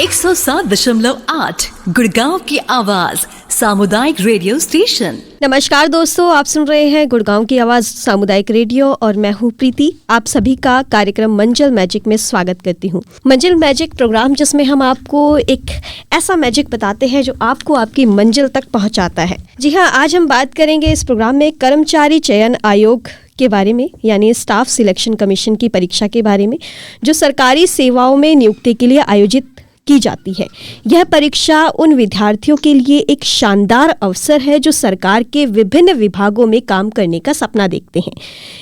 107.8 गुड़गांव की आवाज सामुदायिक रेडियो स्टेशन। नमस्कार दोस्तों, आप सुन रहे हैं गुड़गांव की आवाज सामुदायिक रेडियो और मैं हूँ प्रीति। आप सभी का कार्यक्रम मंजिल मैजिक में स्वागत करती हूँ। मंजिल मैजिक प्रोग्राम जिसमें हम आपको एक ऐसा मैजिक बताते हैं जो आपको आपकी मंजिल तक पहुँचाता है। जी हाँ, आज हम बात करेंगे इस प्रोग्राम में कर्मचारी चयन आयोग के बारे में, यानी स्टाफ सिलेक्शन कमीशन की परीक्षा के बारे में, जो सरकारी सेवाओं में नियुक्ति के लिए आयोजित की जाती है। यह परीक्षा उन विद्यार्थियों के लिए एक शानदार अवसर है जो सरकार के विभिन्न विभागों में काम करने का सपना देखते हैं।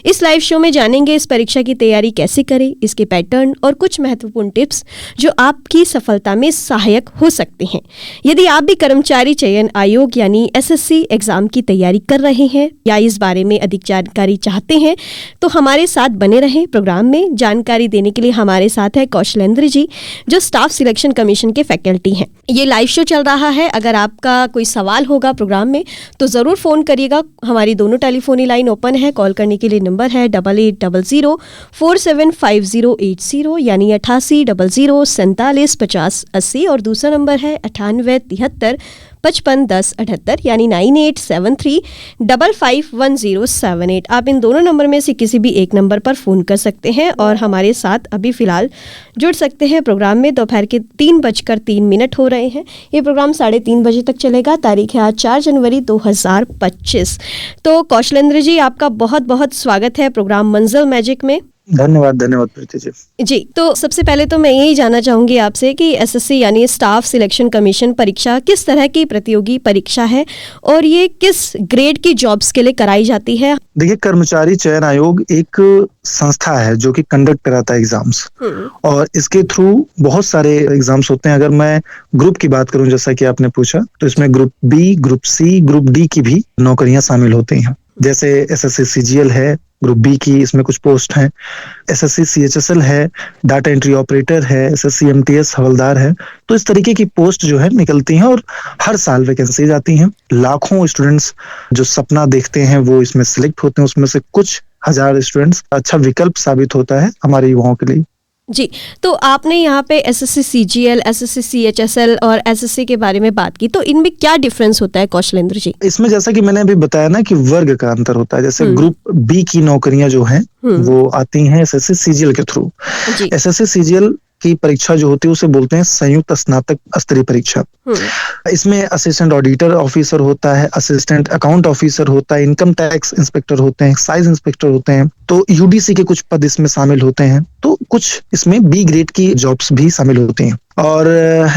इस लाइव शो में जानेंगे इस परीक्षा की तैयारी कैसे करें, इसके पैटर्न और कुछ महत्वपूर्ण टिप्स जो आपकी सफलता में सहायक हो सकते हैं। यदि आप भी कर्मचारी चयन आयोग यानी SSC एग्जाम की तैयारी कर रहे हैं या इस बारे में अधिक जानकारी चाहते हैं तो हमारे साथ बने रहें। प्रोग्राम में जानकारी देने के लिए हमारे साथ है कौशलेंद्र जी, जो स्टाफ सिलेक्शन कमीशन के फैकल्टी हैं। ये लाइव शो चल रहा है। अगर आपका कोई सवाल होगा प्रोग्राम में तो ज़रूर फ़ोन करिएगा। हमारी दोनों टेलीफोनी लाइन ओपन है। कॉल करने के लिए नंबर है 8800475080 यानी 8800475080 और दूसरा नंबर है 9873551078 यानी 9873551078। आप इन दोनों नंबर में से किसी भी एक नंबर पर फ़ोन कर सकते हैं और हमारे साथ अभी फ़िलहाल जुड़ सकते हैं प्रोग्राम में। दोपहर के 3:03 हो रहे हैं। ये प्रोग्राम 3:30 बजे तक चलेगा। तारीख है आज 4 जनवरी 2025। तो कौशलेंद्र जी, आपका बहुत बहुत स्वागत है प्रोग्राम मंजिल मैजिक में। धन्यवाद प्रीति जी। जी, तो सबसे पहले तो मैं यही जानना चाहूंगी आपसे कि SSC यानी स्टाफ सिलेक्शन कमीशन परीक्षा किस तरह की प्रतियोगी परीक्षा है और ये किस ग्रेड की जॉब्स के लिए कराई जाती है? देखिए, कर्मचारी चयन आयोग एक संस्था है जो कि कंडक्ट कराता है एग्जाम्स और इसके थ्रू बहुत सारे एग्जाम्स होते हैं। अगर मैं ग्रुप की बात करूं, जैसा कि आपने पूछा, तो इसमें group B, group C, group D की भी नौकरियां शामिल होती हैं। जैसे SSC CGL है, ग्रुप B की इसमें कुछ पोस्ट हैं। SSC CHSL है, डाटा एंट्री ऑपरेटर है। SSC MTS हवलदार है। तो इस तरीके की पोस्ट जो है निकलती हैं और हर साल वैकेंसीज आती हैं। लाखों स्टूडेंट्स जो सपना देखते हैं वो इसमें सिलेक्ट होते हैं। उसमें से कुछ हजार स्टूडेंट्स अच्छा विकल्प साबित होता है हमारे युवाओं के लिए। जी, तो आपने यहाँ पे SSC CGL, SSC CHSL और SSC के बारे में बात की, तो इनमें क्या डिफरेंस होता है कौशलेंद्र जी? इसमें जैसा कि मैंने अभी बताया ना कि वर्ग का अंतर होता है। जैसे ग्रुप B की नौकरियां जो हैं वो आती हैं SSC CGL के थ्रू। SSC CGL की परीक्षा जो होती है उसे बोलते हैं संयुक्त स्नातक स्तरीय परीक्षा। इसमें असिस्टेंट ऑडिटर ऑफिसर होता है, असिस्टेंट अकाउंट ऑफिसर होता है, इनकम टैक्स इंस्पेक्टर होते हैं, एक्साइज इंस्पेक्टर होते हैं। तो UDC के कुछ पद इसमें शामिल होते हैं। तो कुछ इसमें B ग्रेड की जॉब्स भी शामिल होती हैं। और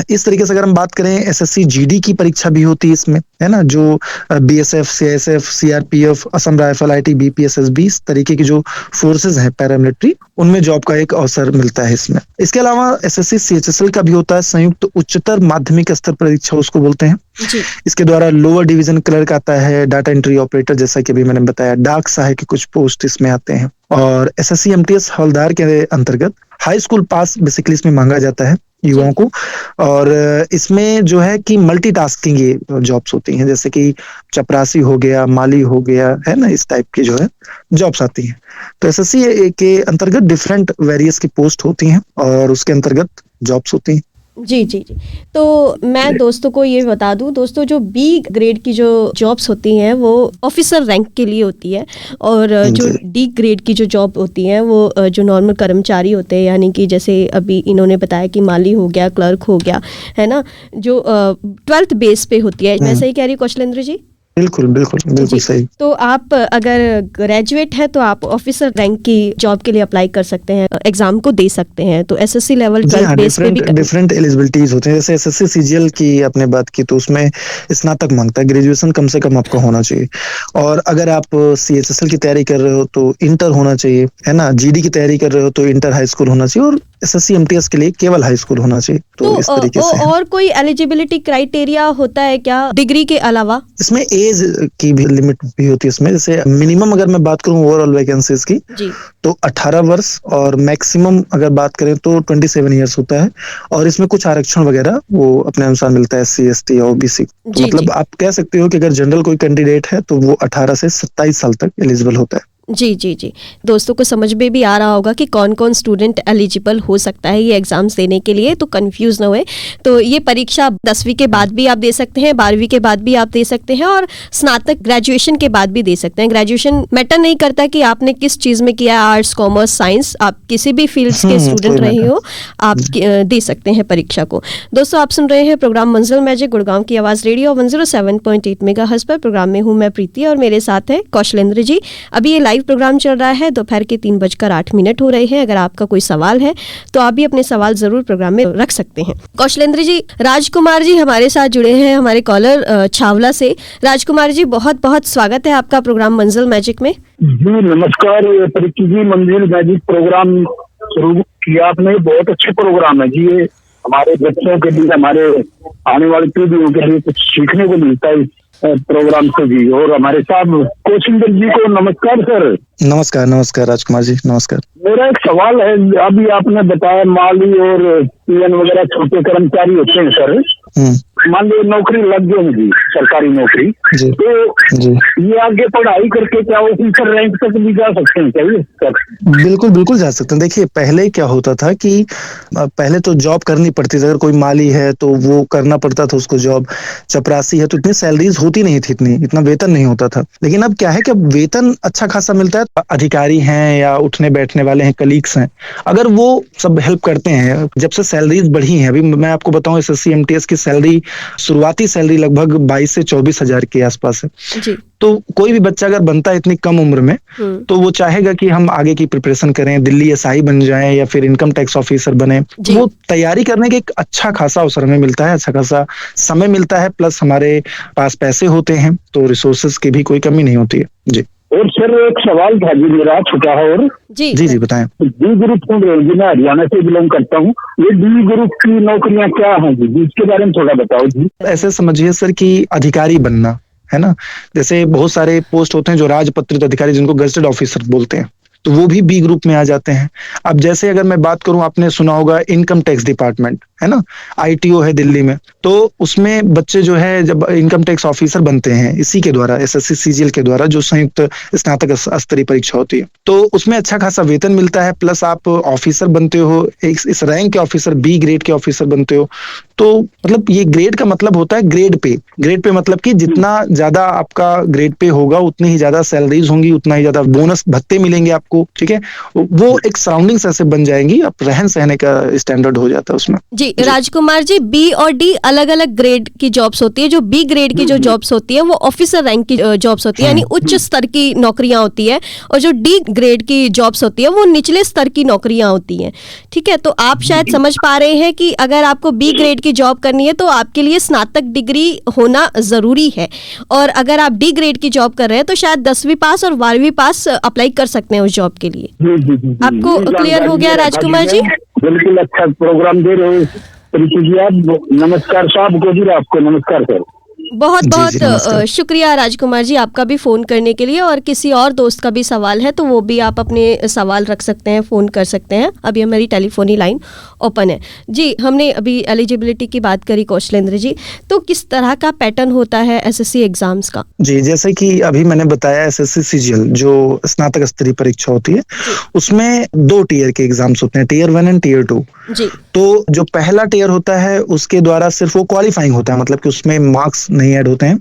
इस तरीके से अगर हम बात करें, SSC GD की परीक्षा भी होती है इसमें, है ना, जो BSF, CISF, CRPF, Assam rifle, ITBP, SSB, इस तरीके की जो फोर्सेज हैं पैरामिलिट्री, उनमें जॉब का एक अवसर मिलता है इसमें। इसके अलावा SSC CHSL का भी होता है, संयुक्त उच्चतर माध्यमिक स्तर परीक्षा उसको बोलते हैं। इसके द्वारा लोअर डिवीजन क्लर्क आता है, डाटा एंट्री ऑपरेटर, जैसा कि अभी मैंने बताया, डाक सहायक के कुछ पोस्ट इसमें आते हैं। और SSC MTS हवलदार के अंतर्गत हाई स्कूल पास बेसिकली इसमें मांगा जाता है युवाओं को। और इसमें जो है कि मल्टीटास्किंग ये जॉब्स होती हैं, जैसे कि चपरासी हो गया, माली हो गया, है ना, इस टाइप की जो है जॉब्स आती हैं। तो SSC के अंतर्गत डिफरेंट वेरियस की पोस्ट होती हैं और उसके अंतर्गत जॉब्स होती हैं। जी जी जी। तो मैं दोस्तों को ये बता दूं, दोस्तों जो B ग्रेड की जो जॉब्स होती हैं वो ऑफिसर रैंक के लिए होती है और जो D ग्रेड की जो जॉब होती हैं वो जो नॉर्मल कर्मचारी होते हैं, यानी कि जैसे अभी इन्होंने बताया कि माली हो गया, क्लर्क हो गया, है ना, जो 12th बेस पे होती है। मैं सही कह रही हूँ कौशलेंद्र जी? बिल्कुल सही। तो आप अगर ग्रेजुएट हैं तो आप ऑफिसर रैंक की जॉब के लिए अप्लाई कर सकते हैं, एग्जाम को दे सकते हैं। तो SSC लेवल 12 बेस पे भी डिफरेंट एलिजिबिलिटीज होते हैं। जैसे SSC CGL की आपने बात की तो उसमें स्नातक मांगता है, ग्रेजुएशन कम से कम आपका होना चाहिए। और अगर आप CHSL की तैयारी कर रहे हो तो इंटर होना चाहिए, है ना, GD की तैयारी कर रहे हो तो इंटर हाई स्कूल होना चाहिए और SSC MTS के लिए केवल हाई स्कूल होना चाहिए। तो इस तरीके से और कोई एलिजिबिलिटी क्राइटेरिया होता है क्या डिग्री के अलावा? इसमें एज की भी लिमिट भी होती है इसमें। जैसे मिनिमम अगर मैं बात करूं ओवरऑल वैकेंसीज की तो 18 वर्ष और मैक्सिमम अगर बात करें तो 27 ईयर्स होता है। और इसमें कुछ आरक्षण वगैरह वो अपने अनुसार मिलता है SC, ST और OBC। तो मतलब आप कह सकते हो कि अगर जनरल कोई कैंडिडेट है तो वो 18 से 27 साल तक एलिजिबल होता है। जी जी जी, दोस्तों को समझ में भी आ रहा होगा कि कौन कौन स्टूडेंट एलिजिबल हो सकता है ये एग्जाम्स देने के लिए, तो कंफ्यूज ना हुए। तो ये परीक्षा 10वीं के बाद भी आप दे सकते हैं, 12वीं के बाद भी आप दे सकते हैं, और स्नातक ग्रेजुएशन के बाद भी दे सकते हैं। ग्रेजुएशन मैटर नहीं करता कि आपने किस चीज़ में किया, आर्ट्स, कॉमर्स, साइंस, आप किसी भी फील्ड्स के स्टूडेंट रहे हो, आप दे सकते हैं परीक्षा को। दोस्तों, आप सुन रहे हैं प्रोग्राम मंजिल मैजिक, गुड़गांव की आवाज़ रेडियो 107.8 मेगाहर्ट्ज़ पर। प्रोग्राम में हूँ मैं प्रीति और मेरे साथ है कौशलेंद्र जी। अभी ये लाइव प्रोग्राम चल रहा है, दोपहर के 3:08 हो रहे हैं। अगर आपका कोई सवाल है तो आप भी अपने सवाल जरूर प्रोग्राम में रख सकते हैं। कौशलेंद्र जी, राजकुमार जी हमारे साथ जुड़े हैं, हमारे कॉलर छावला से। राजकुमार जी, बहुत बहुत स्वागत है आपका प्रोग्राम मंजिल मैजिक में। जी नमस्कार प्रीति जी, मंजिल मैजिक प्रोग्राम शुरू किया आपने, बहुत अच्छे प्रोग्राम है जी। ये हमारे बच्चों के लिए, हमारे आने वाली पीढ़ियों के लिए कुछ सीखने को मिलता है प्रोग्राम से जी। और हमारे साथ कौशिंदर जी को नमस्कार सर। नमस्कार नमस्कार राजकुमार जी, नमस्कार। मेरा एक सवाल है, अभी आपने बताया माली और पीएन वगैरह छोटे कर्मचारी होते हैं सर, मान लो नौकरी लग गई मुझे, सरकारी नौकरी, तो ये आगे पढ़ाई करके क्या ऑफिसर रैंक तक भी जा सकते हैं क्या सर? बिल्कुल बिल्कुल जा सकते हैं। देखिए, पहले क्या होता था कि पहले तो जॉब करनी पड़ती थी। अगर कोई माली है तो वो करना पड़ता था उसको जॉब, चपरासी है तो इतनी सैलरीज होती नहीं थी, इतना वेतन नहीं होता था। लेकिन अब क्या है कि अब वेतन अच्छा खासा मिलता है। अधिकारी हैं या उठने बैठने वाले हैं, कलीग्स हैं, अगर वो सब हेल्प करते हैं, जब से सैलरीज बढ़ी हैं, अभी मैं आपको बताऊं एसएससी एमटीएस की सैलरी, शुरुआती सैलरी लगभग 22 से 24 हजार के आसपास है जी। तो कोई भी बच्चा अगर बनता है इतनी कम उम्र में, तो वो चाहेगा कि हम आगे की प्रिपरेशन करें, दिल्ली एसआई बन जाएं या फिर इनकम टैक्स ऑफिसर बने। वो तैयारी करने के एक अच्छा खासा अवसर हमें मिलता है, अच्छा खासा समय मिलता है, प्लस हमारे पास पैसे होते हैं, तो रिसोर्सेज की भी कोई कमी नहीं होती है जी। और सर एक सवाल था जी मेरा छोटा, और जी जी बताएं। डी ग्रुप जी, मैं हरियाणा से बिलोंग करता हूँ, ये डी ग्रुप की नौकरियां क्या हैं जी, इसके बारे में थोड़ा बताओ जी। ऐसे समझिए सर कि अधिकारी बनना है ना, जैसे बहुत सारे पोस्ट होते हैं जो राजपत्रित अधिकारी, जिनको गजेटेड ऑफिसर बोलते हैं, तो वो भी बी ग्रुप में आ जाते हैं। अब जैसे अगर मैं बात करूं, आपने सुना होगा इनकम टैक्स डिपार्टमेंट है ना, आईटीओ है दिल्ली में, तो उसमें बच्चे जो है जब इनकम टैक्स ऑफिसर बनते हैं इसी के द्वारा, एसएससी सीजीएल के द्वारा, जो संयुक्त स्नातक स्तरीय परीक्षा होती है, तो उसमें अच्छा खासा वेतन मिलता है, प्लस आप ऑफिसर बनते हो, इस रैंक के ऑफिसर, बी ग्रेड के ऑफिसर बनते हो। तो मतलब ये ग्रेड का मतलब होता है ग्रेड पे। ग्रेड पे मतलब कि जितना ज्यादा आपका ग्रेड पे होगा उतनी ही ज्यादा सैलरीज होंगी, उतना ही ज्यादा बोनस भत्ते मिलेंगे आपको, ठीक है। वो एक सराउंडिंग्स ऐसे बन जाएंगी, अब रहन सहने का स्टैंडर्ड हो जाता है उसमें जी। राजकुमार जी, बी और डी अलग अलग ग्रेड की जॉब्स होती है। जो बी ग्रेड की जो जॉब्स होती है वो ऑफिसर रैंक की जॉब्स होती है, यानी उच्च स्तर की नौकरियां होती है, और जो डी ग्रेड की जॉब्स होती है वो निचले स्तर की नौकरियां होती हैं, ठीक है। तो आप शायद समझ पा रहे हैं कि अगर आपको बी ग्रेड की जॉब करनी है तो आपके लिए स्नातक डिग्री होना जरूरी है, और अगर आप डी ग्रेड की जॉब कर रहे हैं तो शायद 10वीं पास और 12वीं पास अप्लाई कर सकते हैं उस जॉब के लिए। आपको क्लियर हो गया राजकुमार जी? बिल्कुल, अच्छा प्रोग्राम दे रहे हो प्रीति जी आप। नमस्कार साहब को जी, आपको नमस्कार सर। बहुत बहुत शुक्रिया राजकुमार जी आपका भी फ़ोन करने के लिए। और किसी और दोस्त का भी सवाल है तो वो भी आप अपने सवाल रख सकते हैं, फ़ोन कर सकते हैं। अभी हमारी टेलीफोनी लाइन ओपन है जी। हमने अभी एलिजिबिलिटी की बात करी कौशलेंद्र जी, तो किस तरह का पैटर्न होता है एसएससी एग्जाम्स का? जी, जैसे कि अभी मैंने बताया, एसएससी सीजीएल जो स्नातक स्तरीय परीक्षा होती है, उसमें 2 टीयर के एग्जाम्स होते हैं, टीयर 1 एंड टीयर 2 जी। तो जो पहला टीयर होता है उसके द्वारा सिर्फ वो क्वालिफाइंग होता है, मतलब कि उसमें मार्क्स नहीं ऐड होते हैं,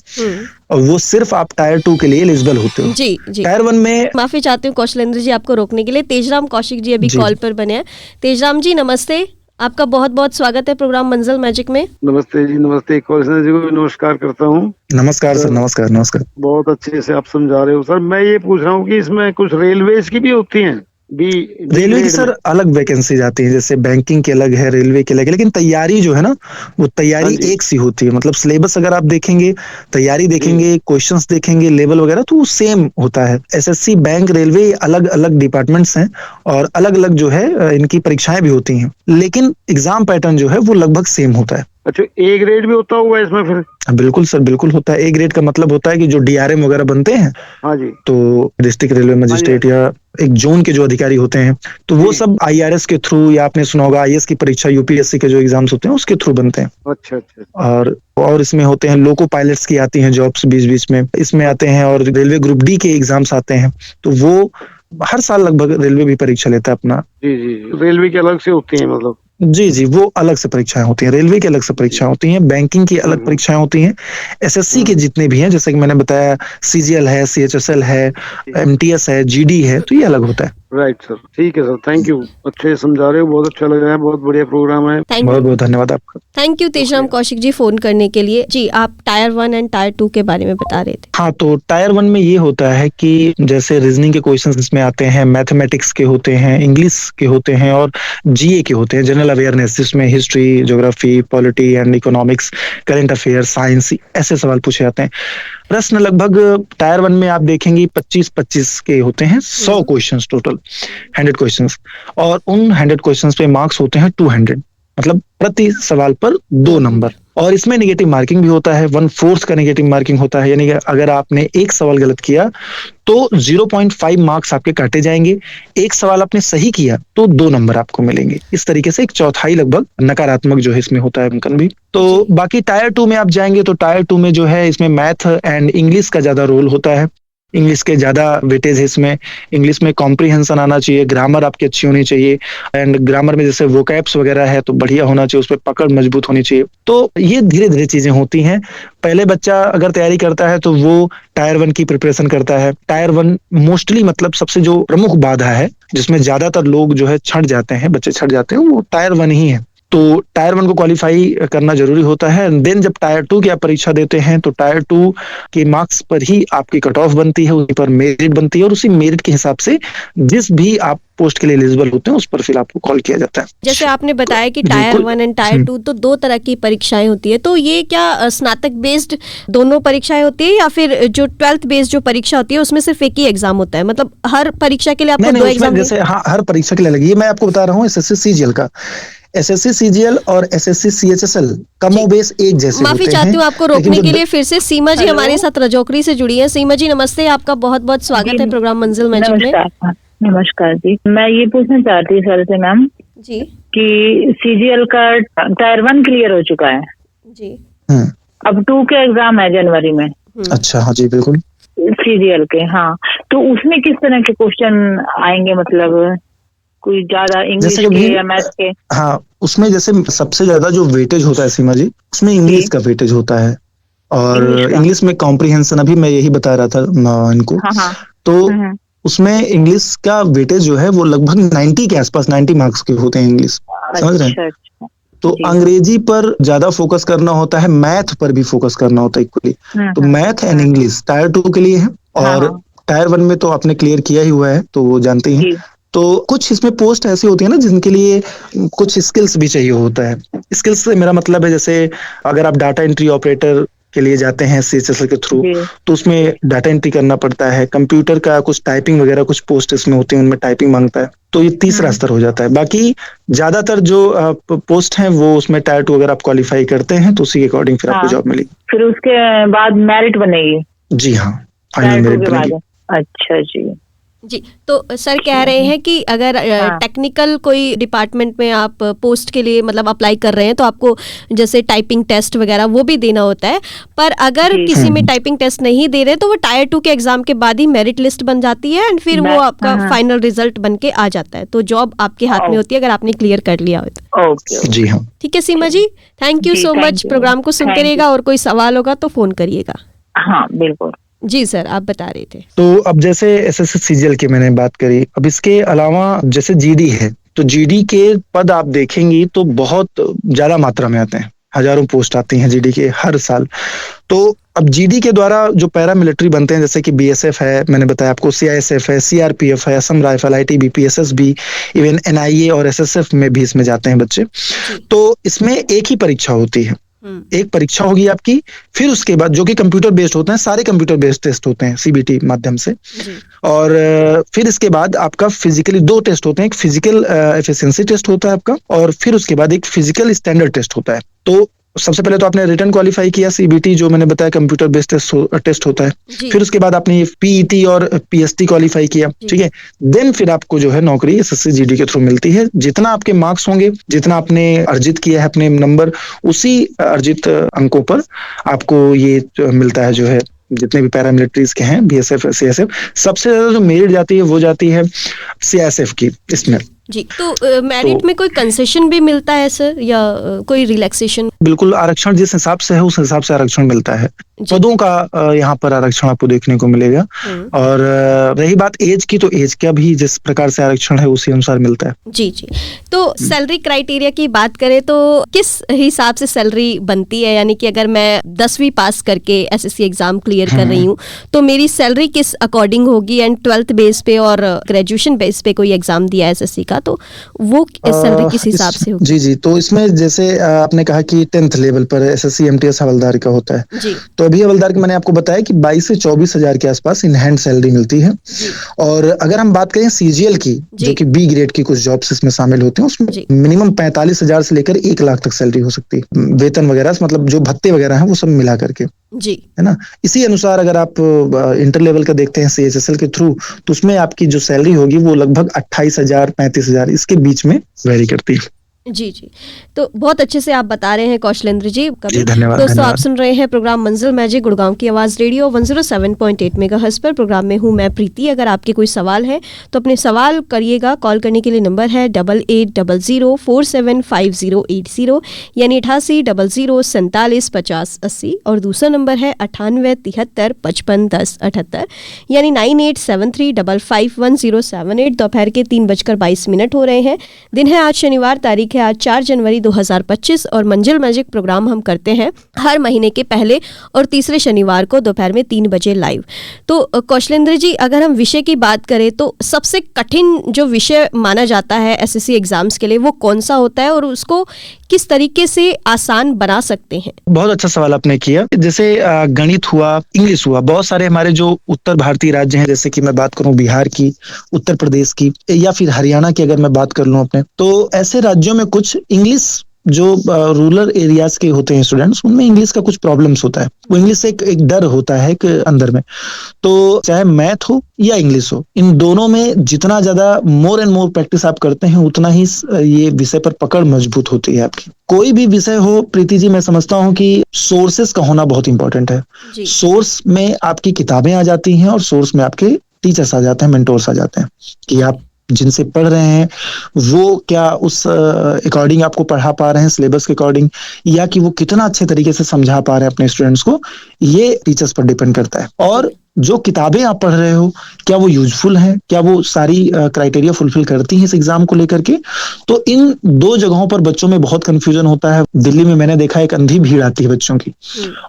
और वो सिर्फ आप टायर 2 के लिए एलिजिबल होते हो जी जी। टायर 1 में माफी चाहती हूँ कौशलेंद्र जी आपको रोकने के लिए। तेजराम कौशिक जी अभी कॉल पर बने हैं। तेजराम जी नमस्ते, आपका बहुत बहुत स्वागत है प्रोग्राम मंजिल मैजिक में। नमस्ते जी, नमस्ते। कौशलेंद्र जी को नमस्कार करता हूँ। नमस्कार सर, नमस्कार नमस्कार। बहुत अच्छे से आप समझा रहे हो सर। मैं ये पूछ रहा हूँ कि इसमें कुछ रेलवेज की भी होती हैं? रेलवे की सर अलग वैकेंसी जाती है, जैसे बैंकिंग के अलग है, रेलवे के अलग है, लेकिन तैयारी जो है ना वो तैयारी एक सी होती है। मतलब सिलेबस अगर आप देखेंगे, तैयारी देखेंगे, क्वेश्चंस देखेंगे, लेवल वगैरह, तो वो सेम होता है। एसएससी, बैंक, रेलवे अलग अलग डिपार्टमेंट्स हैं और अलग अलग जो है इनकी परीक्षाएं भी होती हैं, लेकिन एग्जाम पैटर्न जो है वो लगभग सेम होता है। अच्छा, ए ग्रेड भी होता होगा इसमें फिर? बिल्कुल सर, बिल्कुल होता है। ए ग्रेड का मतलब होता है कि जो डीआरएम वगैरह बनते हैं, हाँ जी। तो डिस्ट्रिक्ट रेलवे मजिस्ट्रेट या एक जोन के जो अधिकारी होते हैं, तो वो सब आईआरएस के थ्रू, या आपने सुना होगा आईएएस की परीक्षा, यूपीएससी के जो एग्जाम्स होते हैं उसके थ्रू बनते हैं। अच्छा अच्छा। और इसमें होते हैं लोको पायलट्स की आती हैं जॉब्स बीच बीच में, इसमें आते हैं, और रेलवे ग्रुप डी के एग्जाम्स आते हैं। तो वो हर साल लगभग रेलवे भी परीक्षा लेता है अपना। जी जी, रेलवे की अलग से होती है मतलब? जी जी, वो अलग से परीक्षाएं होती हैं, रेलवे की अलग से परीक्षाएं होती हैं, बैंकिंग की अलग परीक्षाएं होती हैं, एसएससी के जितने भी हैं, जैसे कि मैंने बताया सीजीएल है, सीएचएसएल है, एमटीएस है, जीडी है, तो ये अलग होता है। राइट सर, ठीक है सर, थैंक यू, अच्छे समझा रहे हो, बहुत अच्छा लग रहा है, बहुत बढ़िया प्रोग्राम है। बहुत बहुत धन्यवाद आपका। Thank you Tejram Kaushik ji phone करने के लिए। जी, आप टायर 1 एंड टायर 2 के बारे में बता रहे थे। हाँ, तो टायर 1 में ये होता है कि जैसे रीजनिंग के क्वेश्चंस इसमें आते हैं, मैथमेटिक्स के होते हैं, इंग्लिश के होते हैं, और जीए के होते हैं, जनरल अवेयरनेस, जिसमें history, geography, polity and economics, current affair, science, ऐसे सवाल पूछे जाते हैं। प्रश्न लगभग टायर 1 में आप देखेंगे 25-25 के होते हैं, 100 क्वेश्चंस टोटल, 100 क्वेश्चंस, और उन 100 क्वेश्चंस पे मार्क्स होते हैं 200, मतलब प्रति सवाल पर 2 नंबर। और इसमें नेगेटिव मार्किंग भी होता है, 1/4 का नेगेटिव मार्किंग होता है, यानी कि अगर आपने एक सवाल गलत किया तो 0.5 मार्क्स आपके काटे जाएंगे, एक सवाल आपने सही किया तो 2 नंबर आपको मिलेंगे। इस तरीके से एक चौथाई लगभग नकारात्मक जो है इसमें होता है अंकन भी। तो बाकी टायर 2 में आप जाएंगे तो टायर 2 में जो है इसमें मैथ एंड इंग्लिश का ज्यादा रोल होता है, इंग्लिश के ज्यादा वेटेज है इसमें। इंग्लिश में कॉम्प्रिहेंशन आना चाहिए, ग्रामर आपकी अच्छी होनी चाहिए, एंड ग्रामर में जैसे वोकैब्स वगैरह है तो बढ़िया होना चाहिए, उस पर पकड़ मजबूत होनी चाहिए। तो ये धीरे धीरे चीजें होती हैं। पहले बच्चा अगर तैयारी करता है तो वो टायर 1 की प्रिपरेशन करता है। टायर 1 मोस्टली, मतलब सबसे जो प्रमुख बाधा है जिसमें ज्यादातर लोग जो है छट जाते हैं, बच्चे छट जाते हैं, वो टायर 1 ही है। तो टायर 1 को क्वालिफाई करना जरूरी होता है। देन जब टायर 2 की आप परीक्षा देते हैं तो टायर 2 के मार्क्स पर ही आपकी कट ऑफ बनती है, उसी पर मेरिट बनती है, और उसी मेरिट के हिसाब से जिस भी आप पोस्ट के लिए एलिजिबल होते हैं उस पर फिर आपको कॉल किया जाता है। जैसे आपने बताया कि टायर 1 एंड टायर 2 तो 2 तरह की परीक्षाएं होती है, तो ये क्या स्नातक बेस्ड दोनों परीक्षाएं होती है, या फिर जो 12th बेस्ड जो परीक्षा होती है उसमें सिर्फ एक ही एग्जाम होता है? मतलब हर परीक्षा के लिए आपको 2 एग्जाम? जैसे हाँ, हर परीक्षा के लिए अलग। ये मैं आपको बता रहा हूँ एसएससी सीजीएल का, एसएससी सीजीएल और एसएससी सीएचएसएल कमोबेश एक जैसे माफी चाहती हूँ आपको रोकने के लिए। फिर से सीमा जी हमारे साथ रजौकरी से जुड़ी है। सीमा जी नमस्ते, आपका बहुत बहुत स्वागत है प्रोग्राम मंजिल मैजिक में। नमस्कार जी, मैं ये पूछना चाहती हूँ सर से मैम जी कि सीजीएल का टायर 1 क्लियर हो चुका है जी, अब 2 के एग्जाम है जनवरी में। अच्छा, हाँ जी बिल्कुल। सीजीएल के, हाँ, तो उसमें किस तरह के क्वेश्चन आएंगे, मतलब कोई ज्यादा इंग्लिश के या मैथ के? हाँ, उसमें जैसे सबसे ज्यादा जो वेटेज होता है सीमा जी, उसमें इंग्लिश का वेटेज होता है, और इंग्लिश में कॉम्प्रिहेंशन, अभी मैं यही बता रहा था इनको। हाँ, तो उसमें इंग्लिश का वेटेज जो है वो लगभग 90 के आसपास, 90 मार्क्स के होते हैं इंग्लिश, समझ रहे हैं? तो अंग्रेजी पर ज्यादा फोकस करना होता है, मैथ पर भी फोकस करना होता है इक्वली। तो मैथ एंड इंग्लिश टायर 2 के लिए है, और टायर 1 में तो आपने क्लियर किया ही हुआ है तो वो जानते ही। तो कुछ इसमें पोस्ट ऐसी होती है ना जिनके लिए कुछ स्किल्स भी चाहिए होता है। स्किल्स से मेरा मतलब है, जैसे अगर आप डाटा एंट्री ऑपरेटर के लिए जाते हैं सीएचएसएल के थ्रू, तो उसमें डाटा एंट्री करना पड़ता है, कंप्यूटर का कुछ टाइपिंग वगैरह कुछ पोस्ट इसमें होती है, उनमें टाइपिंग मांगता है, तो ये तीसरा स्तर हो जाता है। बाकी ज्यादातर जो पोस्ट हैं वो उसमें टायर 2 अगर आप क्वालिफाई करते हैं तो उसी के अकॉर्डिंग फिर आपको जॉब मिलेगी। फिर उसके बाद मेरिट बनेगी? जी हाँ, फाइनल मेरिट बनेगी। अच्छा जी जी, तो सर कह रहे हैं कि अगर टेक्निकल कोई डिपार्टमेंट में आप पोस्ट के लिए मतलब अप्लाई कर रहे हैं तो आपको जैसे टाइपिंग टेस्ट वगैरह वो भी देना होता है, पर अगर किसी में टाइपिंग टेस्ट नहीं दे रहे तो वो टायर 2 के एग्जाम के बाद ही मेरिट लिस्ट बन जाती है, एंड फिर वो आपका फाइनल रिजल्ट बन के आ जाता है, तो जॉब आपके हाथ में होती है अगर आपने क्लियर कर लिया हो तो। जी हाँ, ठीक है Seema ji, thank you so much. Programme को सुनते रहिएगा, और कोई सवाल होगा तो फोन करिएगा। हाँ बिल्कुल जी सर, आप बता रहे थे। तो अब जैसे एसएससी सीजीएल की मैंने बात करी, अब इसके अलावा जैसे जीडी है, तो जीडी के पद आप देखेंगी तो बहुत ज्यादा मात्रा में आते हैं, हजारों पोस्ट आती हैं जीडी के हर साल। तो अब जीडी के द्वारा जो पैरामिलिट्री बनते हैं, जैसे कि बीएसएफ है, मैंने बताया आपको, सीआईएसएफ है, सीआरपीएफ है, Assam rifle, ITBP, SSB, even NIA और एसएसएफ में भी इसमें जाते हैं बच्चे। तो इसमें एक ही परीक्षा होती है, एक परीक्षा होगी आपकी, फिर उसके बाद जो कि कंप्यूटर बेस्ड होते हैं, सारे कंप्यूटर बेस्ड टेस्ट होते हैं सीबीटी माध्यम से, और फिर इसके बाद आपका फिजिकली 2 टेस्ट होते हैं, एक फिजिकल एफिशिएंसी टेस्ट होता है आपका, और फिर उसके बाद एक फिजिकल स्टैंडर्ड टेस्ट होता है। तो सबसे पहले तो आपने रिटन क्वालिफाई किया, सीबीटी जो मैंने बताया कंप्यूटर बेस्ड टेस्ट होता है, फिर उसके बाद आपने पीईटी और पीएसटी क्वालिफाई किया, ठीक है। देन फिर आपको जो है नौकरी एसएससी जीडी के थ्रू मिलती है। जितना आपके मार्क्स होंगे, जितना आपने अर्जित किया है अपने नंबर, उसी अर्जित अंकों पर आपको ये मिलता है जो है, जितने भी पैरामिलिट्रीज के हैं, बीएसएफ, सीएसएफ, सबसे ज्यादा जो मेरिट जाती है वो जाती है सीआईएसएफ की इसमें जी। तो मेरिट में कोई कंसेशन भी मिलता है सर, या कोई रिलैक्सेशन? बिल्कुल, आरक्षण जिस हिसाब से है उस हिसाब से आरक्षण मिलता है। पदों का यहाँ पर आरक्षण आपको देखने को मिलेगा। और रही बात एज की, तो एज का भी जिस प्रकार से आरक्षण है उसी अनुसार मिलता है। जी जी। तो सैलरी क्राइटेरिया की बात करें तो किस हिसाब से सैलरी बनती है? यानी कि अगर मैं 10वीं पास करके एसएससी एग्जाम क्लियर कर रही हूँ तो मेरी सैलरी किस अकॉर्डिंग होगी? एंड 12th बेस पे और ग्रेजुएशन बेस पे कोई एग्जाम दिया है एसएससी का, तो वो सैलरी किस हिसाब से होगी? जी जी। तो इसमें जैसे आपने कहा कि 10th लेवल पर एसएससी एमटीएस हवलदार का होता है जी। तो अभी हवलदार की मैंने आपको बताया कि 22 से 24 हजार के आसपास इन हैंड सैलरी मिलती है। और अगर हम बात करें सीजीएल की, जो कि बी ग्रेड की कुछ जॉब्स इसमें शामिल होते हैं, उसमें मिनिमम 45 हजार से लेकर 1 लाख तक सैलरी हो सकती है। वेतन वगैरह मतलब जो भत्ते वगैरह हैं वो सब मिला करके जी, है ना। इसी अनुसार अगर आप इंटर लेवल का देखते हैं सीएचएसएल के थ्रू, तो उसमें आपकी जो सैलरी होगी वो लगभग 28,000 35,000 इसके बीच में वेरी करती है। जी जी। तो बहुत अच्छे से आप बता रहे हैं कौशलेंद्र जी। धन्यवाद। दोस्तों, आप सुन रहे हैं प्रोग्राम मंजिल मैजिक गुड़गांव की आवाज़ रेडियो 107.8 मेगाहर्ट्ज़ पर। प्रोग्राम में हूँ मैं प्रीति। अगर आपके कोई सवाल है तो अपने सवाल करिएगा। कॉल करने के लिए नंबर है 8800475080, यानी 8800475080, और दूसरा नंबर है 9873551078, यानी 9873551078। दोपहर के 3:22 हो रहे हैं। दिन है आज शनिवार, तारीख आज 4 जनवरी 2025, और मंजिल मैजिक प्रोग्राम हम करते हैं हर महीने के पहले और तीसरे शनिवार को दोपहर में 3 बजे लाइव। तो कौशलेंद्र जी, अगर हम विषय की बात करें तो सबसे कठिन जो विषय माना जाता है एसएससी एग्जाम्स के लिए वो कौन सा होता है, और उसको किस तरीके से आसान बना सकते हैं? बहुत अच्छा सवाल आपने किया। जैसे गणित हुआ, इंग्लिश हुआ, बहुत सारे हमारे जो उत्तर भारतीय राज्य हैं, जैसे कि मैं बात करूं बिहार की, उत्तर प्रदेश की, या फिर हरियाणा की अगर मैं बात कर लूं अपने, तो ऐसे राज्यों में कुछ इंग्लिश जो रूरल एरियाज के होते हैं स्टूडेंट्स, उनमें इंग्लिश का कुछ प्रॉब्लम्स होता है। वो इंग्लिश से एक डर होता है एक अंदर में। तो चाहे मैथ हो या इंग्लिश हो, इन दोनों में जितना ज्यादा मोर एंड मोर प्रैक्टिस आप करते हैं, उतना ही ये विषय पर पकड़ मजबूत होती है आपकी। कोई भी विषय हो प्रीति जी, मैं समझता हूँ कि सोर्सेस का होना बहुत इंपॉर्टेंट है। सोर्स में आपकी किताबें आ जाती हैं और सोर्स में आपके टीचर्स आ जाते हैं, मेंटोर्स आ जाते हैं, कि आप जिनसे पढ़ रहे हैं वो क्या उस अकॉर्डिंग आपको पढ़ा पा रहे हैं, सिलेबस के अकॉर्डिंग, या कि वो कितना अच्छे तरीके से समझा पा रहे हैं अपने स्टूडेंट्स को, ये टीचर्स पर डिपेंड करता है। और जो किताबें आप पढ़ रहे हो, क्या वो यूजफुल हैं, क्या वो सारी क्राइटेरिया फुलफिल करती हैं इस एग्जाम को लेकर के। तो इन दो जगहों पर बच्चों में बहुत कंफ्यूजन होता है। दिल्ली में मैंने देखा एक अंधी भीड़ आती है बच्चों की,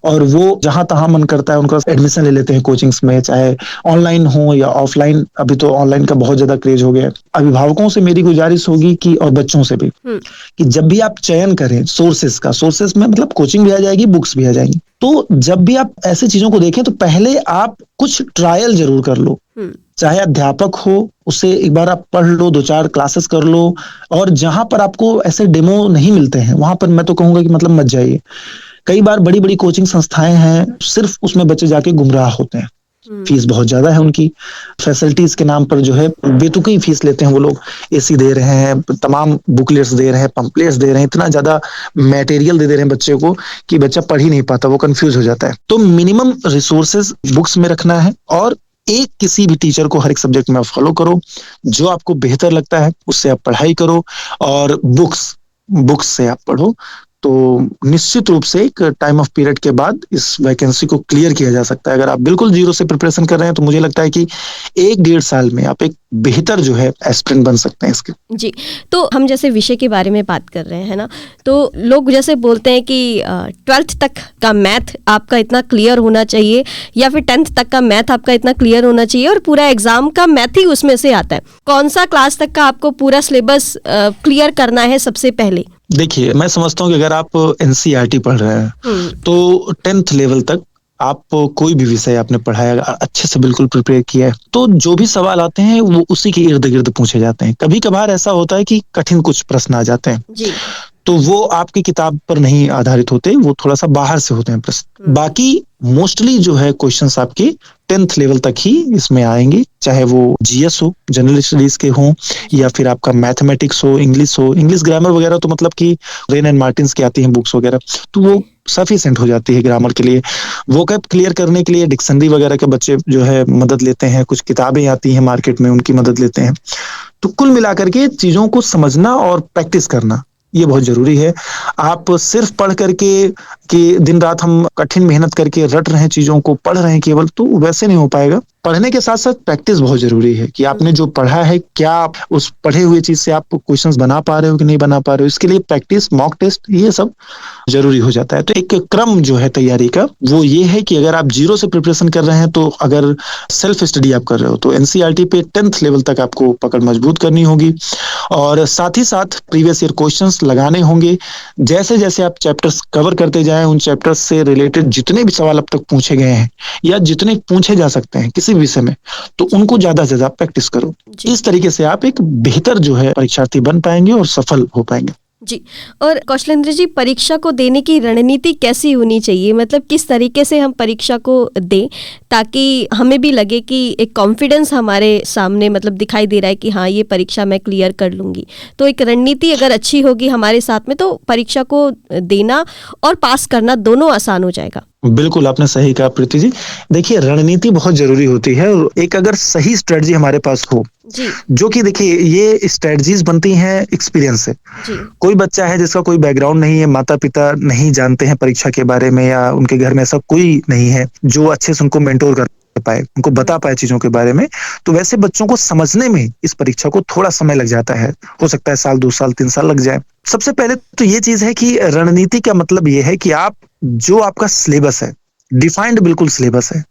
और वो जहां तहां मन करता है उनका एडमिशन ले लेते हैं कोचिंग्स में, चाहे ऑनलाइन हो या ऑफलाइन। अभी तो ऑनलाइन का बहुत ज्यादा क्रेज हो गया है। अभिभावकों से मेरी गुजारिश होगी कि, और बच्चों से भी, कि जब भी आप चयन करें सोर्सेस का, सोर्सेस में मतलब कोचिंग भी आ जाएगी, बुक्स भी आ जाएंगी, तो जब भी आप ऐसी चीजों को देखें तो पहले आप कुछ ट्रायल जरूर कर लो। चाहे अध्यापक हो, उससे एक बार आप पढ़ लो, 2-4 क्लासेस कर लो। और जहां पर आपको ऐसे डेमो नहीं मिलते हैं, वहां पर मैं तो कहूंगा कि मतलब मत जाइए। कई बार बड़ी बड़ी कोचिंग संस्थाएं हैं, सिर्फ उसमें बच्चे जाके गुमराह होते हैं। फीस बहुत ज्यादा है उनकी, फैसिलिटीज के नाम पर जो है बेतुकी फीस लेते हैं वो लोग। एसी दे रहे हैं, तमाम बुकलेट्स दे रहे हैं, पंपलेट्स दे रहे हैं, इतना ज्यादा मटेरियल दे रहे हैं बच्चे को कि बच्चा पढ़ ही नहीं पाता, वो कंफ्यूज हो जाता है। तो मिनिमम रिसोर्सेज बुक्स में रखना है, और एक किसी भी टीचर को हर एक सब्जेक्ट में फॉलो करो। जो आपको बेहतर लगता है उससे आप पढ़ाई करो, और बुक्स से आप पढ़ो। तो निश्चित रूप से एक टाइम ऑफ पीरियड के बाद इस वैकेंसी को क्लियर किया जा सकता है। अगर आप बिल्कुल जीरो से प्रिपरेशन कर रहे हैं तो मुझे लगता है कि 1-1.5 साल में आप एक बेहतर जो है एस्पिरेंट बन सकते हैं इसके। जी। तो हम जैसे विषय के बारे में बात कर रहे हैं ना, तो लोग जैसे बोलते हैं कि 12th तक का मैथ आपका इतना क्लियर होना चाहिए, या फिर 10th तक का मैथ आपका इतना क्लियर होना चाहिए, और पूरा एग्जाम का मैथ ही उसमें से आता है। कौन सा क्लास तक का आपको पूरा सिलेबस क्लियर करना है सबसे पहले? देखिए, मैं समझता हूँ कि अगर आप एनसीईआरटी पढ़ रहे हैं तो 10th लेवल तक आप कोई भी विषय आपने पढ़ा है, अच्छे से बिल्कुल प्रिपेयर किया है, तो जो भी सवाल आते हैं वो उसी के इर्द गिर्द पूछे जाते हैं। कभी कभार ऐसा होता है कि कठिन कुछ प्रश्न आ जाते हैं, तो वो आपकी किताब पर नहीं आधारित होते, वो थोड़ा सा बाहर से होते हैं प्रश्न। बाकी मोस्टली जो है क्वेश्चंस आपके 10th लेवल तक ही इसमें आएंगे, चाहे वो जीएस हो, जनरल स्टडीज के हो, या फिर आपका मैथमेटिक्स हो, इंग्लिश ग्रामर वगैरह तो मतलब कि रेन एंड मार्टिन्स की आती हैं बुक्स वगैरह, तो वो सफिशिएंट हो जाती है ग्रामर के लिए। वोकैब क्लियर करने के लिए डिक्शनरी वगैरह के बच्चे जो है मदद लेते हैं, कुछ किताबें आती हैं मार्केट में उनकी मदद लेते हैं। तो कुल मिलाकर के चीजों को समझना और प्रैक्टिस करना ये बहुत जरूरी है। आप सिर्फ पढ़ करके कि दिन रात हम कठिन मेहनत करके रट रहे हैं चीजों को, पढ़ रहे हैं केवल, तो वैसे नहीं हो पाएगा। पढ़ने के साथ साथ प्रैक्टिस बहुत जरूरी है कि आपने जो पढ़ा है क्या आप उस पढ़े हुए चीज से आप क्वेश्चंस बना पा रहे हो कि नहीं बना पा रहे हो। इसके लिए प्रैक्टिस, मॉक टेस्ट, ये सब जरूरी हो जाता है। तो एक क्रम जो है तैयारी का वो ये है कि अगर आप 0 से प्रिपरेशन कर रहे हैं, तो अगर सेल्फ स्टडी आप कर रहे हो तो एनसीईआरटी पे 10th लेवल तक आपको पकड़ मजबूत करनी होगी, और साथ ही साथ प्रीवियस ईयर क्वेश्चंस लगाने होंगे। जैसे जैसे आप चैप्टर्स कवर करते जाएं, उन चैप्टर्स से रिलेटेड जितने भी सवाल अब तक पूछे गए हैं या जितने पूछे जा सकते हैं किसी विषय में, तो उनको ज्यादा से ज्यादा प्रैक्टिस करो। इस तरीके से आप एक बेहतर जो है परीक्षार्थी बन पाएंगे और सफल हो पाएंगे। जी, और कौशलेंद्र जी, परीक्षा को देने की रणनीति कैसी होनी चाहिए? मतलब किस तरीके से हम परीक्षा को दें ताकि हमें भी लगे कि एक कॉन्फिडेंस हमारे सामने मतलब दिखाई दे रहा है कि हाँ, ये परीक्षा मैं क्लियर कर लूंगी। तो एक रणनीति अगर अच्छी होगी हमारे साथ में, तो परीक्षा को देना और पास करना दोनों आसान हो जाएगा। बिल्कुल, आपने सही कहा प्रीति जी। देखिए, रणनीति बहुत जरूरी होती है, और एक अगर सही स्ट्रेटजी हमारे पास हो जी, जो कि देखिए ये स्ट्रेटजीज बनती हैं एक्सपीरियंस से। कोई बच्चा है जिसका कोई बैकग्राउंड नहीं है, माता पिता नहीं जानते हैं परीक्षा के बारे में, या उनके घर में ऐसा कोई नहीं है जो अच्छे से उनको मेंटोर कर पाए, उनको बता पाए चीजों के बारे में, तो वैसे बच्चों को समझने में इस परीक्षा को थोड़ा समय लग जाता है। हो सकता है साल, 2 साल, 3 साल लग जाए। सबसे पहले तो ये चीज है कि रणनीति का मतलब ये है कि आप जो आपका सिलेबस है, डिफाइंड बिल्कुल सिलेबस है,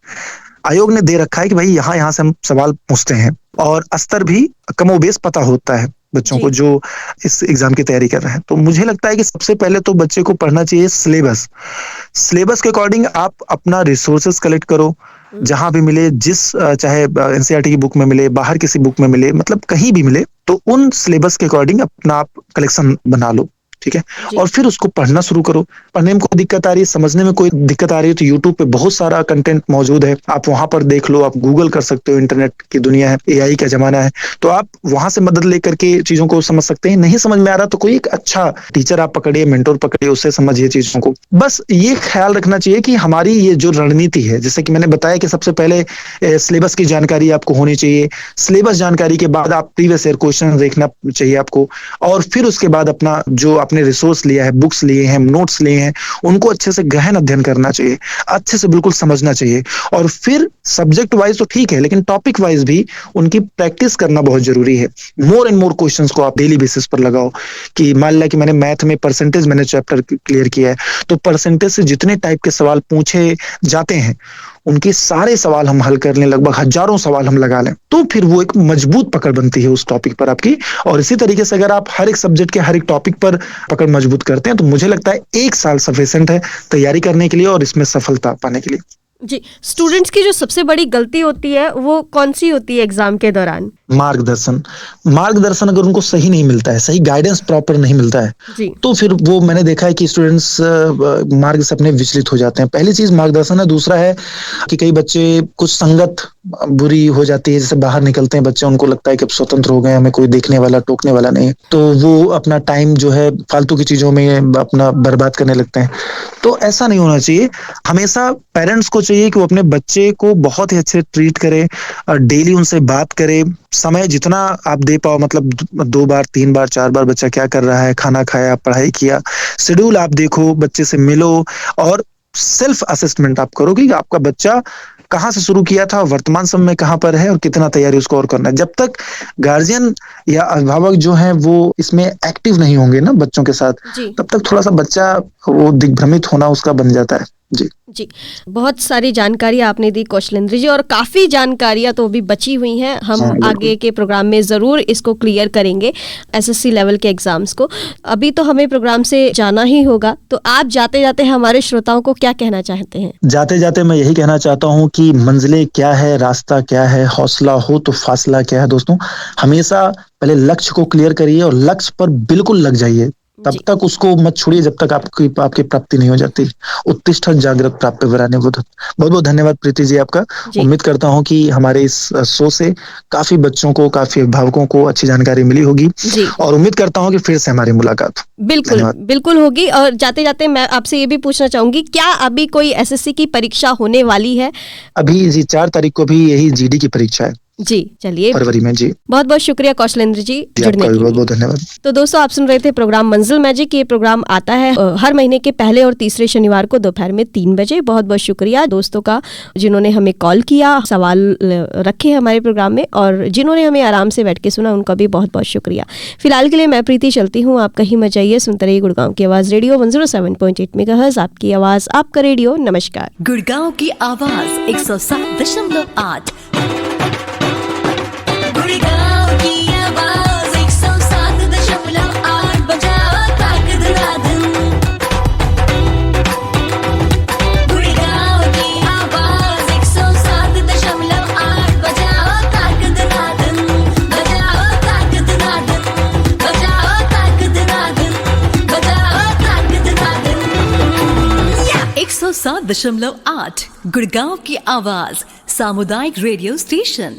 आयोग ने दे रखा है कि भाई यहाँ से हम सवाल पूछते हैं, और स्तर भी कमोबेश पता होता है बच्चों को जो इस एग्जाम की तैयारी कर रहे हैं। तो मुझे लगता है कि सबसे पहले तो बच्चे को पढ़ना चाहिए सिलेबस के अकॉर्डिंग आप अपना रिसोर्सेस कलेक्ट करो, जहां भी मिले, जिस चाहे एनसीईआरटी की बुक में मिले, बाहर किसी बुक में मिले, मतलब कहीं भी मिले, तो उन सिलेबस के अकॉर्डिंग अपना आप कलेक्शन बना लो, ठीक है, और फिर उसको पढ़ना शुरू करो। पढ़ने में कोई दिक्कत आ रही है, समझने में कोई दिक्कत आ रही है, तो यूट्यूब पे बहुत सारा कंटेंट मौजूद है, आप वहां पर देख लो, आप गूगल कर सकते हो, इंटरनेट की दुनिया है, एआई का जमाना है, तो आप वहां से मदद लेकर के चीजों को समझ सकते हैं। नहीं समझ में आ रहा तो कोई एक अच्छा टीचर आप पकड़िए, मेंटोर पकड़िए, उससे समझिए चीजों को। बस ये ख्याल रखना चाहिए कि हमारी ये जो रणनीति है, जैसे कि मैंने बताया कि सबसे पहले सिलेबस की जानकारी आपको होनी चाहिए। सिलेबस जानकारी के बाद आप प्रीवियस ईयर क्वेश्चन देखना चाहिए आपको, और फिर उसके बाद अपना जो आपने रिसोर्स लिया है, बुक्स लिए हैं, नोट्स लिए हैं, उनको अच्छे से गहन अध्ययन करना चाहिए, अच्छे से बिल्कुल समझना चाहिए। और फिर सब्जेक्ट वाइज तो ठीक है, लेकिन टॉपिक वाइज भी उनकी प्रैक्टिस करना बहुत जरूरी है। मोर एंड मोर क्वेश्चंस को आप डेली बेसिस पर लगाओ, कि मान लिया कि मैंने मैथ में परसेंटेज मैंने चैप्टर क्लियर किया है, तो परसेंटेज से जितने टाइप के सवाल पूछे जाते हैं उनके सारे सवाल हम हल कर लें, लगभग हजारों सवाल हम लगा लें, तो फिर वो एक मजबूत पकड़ बनती है उस टॉपिक पर आपकी। और इसी तरीके से अगर आप हर एक सब्जेक्ट के हर एक टॉपिक पर पकड़ मजबूत करते हैं, तो मुझे लगता है 1 साल सफिशिएंट है तैयारी करने के लिए और इसमें सफलता पाने के लिए। जी, स्टूडेंट्स की जो सबसे बड़ी गलती होती है वो कौन सी होती है एग्जाम के दौरान? मार्गदर्शन अगर उनको सही नहीं मिलता है, सही गाइडेंस प्रॉपर नहीं मिलता है, तो फिर वो मैंने देखा है कि स्टूडेंट्स मार्ग से अपने विचलित हो जाते हैं। पहली चीज मार्गदर्शन है। दूसरा है कि कई बच्चे कुछ संगत बुरी हो जाती है, जैसे बाहर निकलते हैं बच्चे, उनको लगता है कि अब स्वतंत्र हो गए, हमें कोई देखने वाला, टोकने वाला नहीं, तो वो अपना टाइम जो है फालतू की चीजों में अपना बर्बाद करने लगते हैं। तो ऐसा नहीं होना चाहिए। हमेशा पेरेंट्स को चाहिए कि वो अपने बच्चे को बहुत ही अच्छे ट्रीट करे, डेली उनसे बात करे, समय जितना आप दे पाओ, मतलब 2 बार 3 बार 4 बार बच्चा क्या कर रहा है, खाना खाया, पढ़ाई किया, शेड्यूल आप देखो, बच्चे से मिलो, और सेल्फ असेसमेंट आप करो कि आपका बच्चा कहाँ से शुरू किया था, वर्तमान समय में कहाँ पर है, और कितना तैयारी उसको और करना है। जब तक गार्जियन या अभिभावक जो है वो इसमें एक्टिव नहीं होंगे ना बच्चों के साथ, तब तक थोड़ा सा बच्चा वो दिग्भ्रमित होना उसका बन जाता है। जी, बहुत सारी जानकारी आपने दी कौशलेंद्र जी, और काफ़ी जानकारियाँ तो भी बची हुई हैं। हम आगे के प्रोग्राम में ज़रूर इसको क्लियर करेंगे, एसएससी लेवल के एग्जाम्स को। अभी तो हमें प्रोग्राम से जाना ही होगा, तो आप जाते जाते हमारे श्रोताओं को क्या कहना चाहते हैं? जाते जाते मैं यही कहना चाहता हूँ कि मंजिलें क्या है, रास्ता क्या है, हौसला हो तो फासला क्या है। दोस्तों, हमेशा पहले लक्ष्य को क्लियर करिए और लक्ष्य पर बिल्कुल लग जाइए। तब जी। तक उसको मत छोड़िए जब तक आपकी प्राप्ति नहीं हो जाती। उत्तिष्ठ जागृत प्राप्त वराने बुध। बहुत बहुत धन्यवाद प्रीति जी आपका। जी। उम्मीद करता हूँ कि हमारे इस शो से काफी बच्चों को, काफी अभिभावकों को अच्छी जानकारी मिली होगी जी। और उम्मीद करता हूँ कि फिर से हमारी मुलाकात बिल्कुल धन्यवाद। बिल्कुल होगी। और जाते जाते मैं आपसे ये भी पूछना चाहूंगी, क्या अभी कोई एसएससी की परीक्षा होने वाली है? अभी जी 4 तारीख को भी यही जीडी की परीक्षा है जी, चलिए फरवरी में। जी बहुत बहुत शुक्रिया कौशलेंद्र जी जुड़ने आपका के भी लिए। बहुत बहुत धन्यवाद। तो दोस्तों, आप सुन रहे थे प्रोग्राम मंजिल मैजिक। ये प्रोग्राम आता है हर महीने के पहले और तीसरे शनिवार को दोपहर में 3 बजे। बहुत बहुत शुक्रिया दोस्तों का जिन्होंने हमें कॉल किया, सवाल रखे हमारे प्रोग्राम में, और जिन्होंने हमें आराम से बैठ के सुना उनका भी बहुत बहुत शुक्रिया। फिलहाल के लिए मैं प्रीति चलती हूँ। आप कहीं मत जाइए, सुनते रहिए गुड़गांव की आवाज़ रेडियो 107.8 मेगाहर्ट्ज़। आपकी आवाज़, आपका रेडियो। नमस्कार। गुड़गांव की आवाज 107.8। गुड़गांव की आवाज 107.8 बजाओ ताक धनाधन। गुड़गांव की आवाज 107.8 बजाओ ताक धनाधन। बजाओ ताक धनाधन। बजाओ ताक धनाधन। बजाओ ताक धनाधन। 107.8 गुड़गांव की आवाज सामुदायिक रेडियो स्टेशन।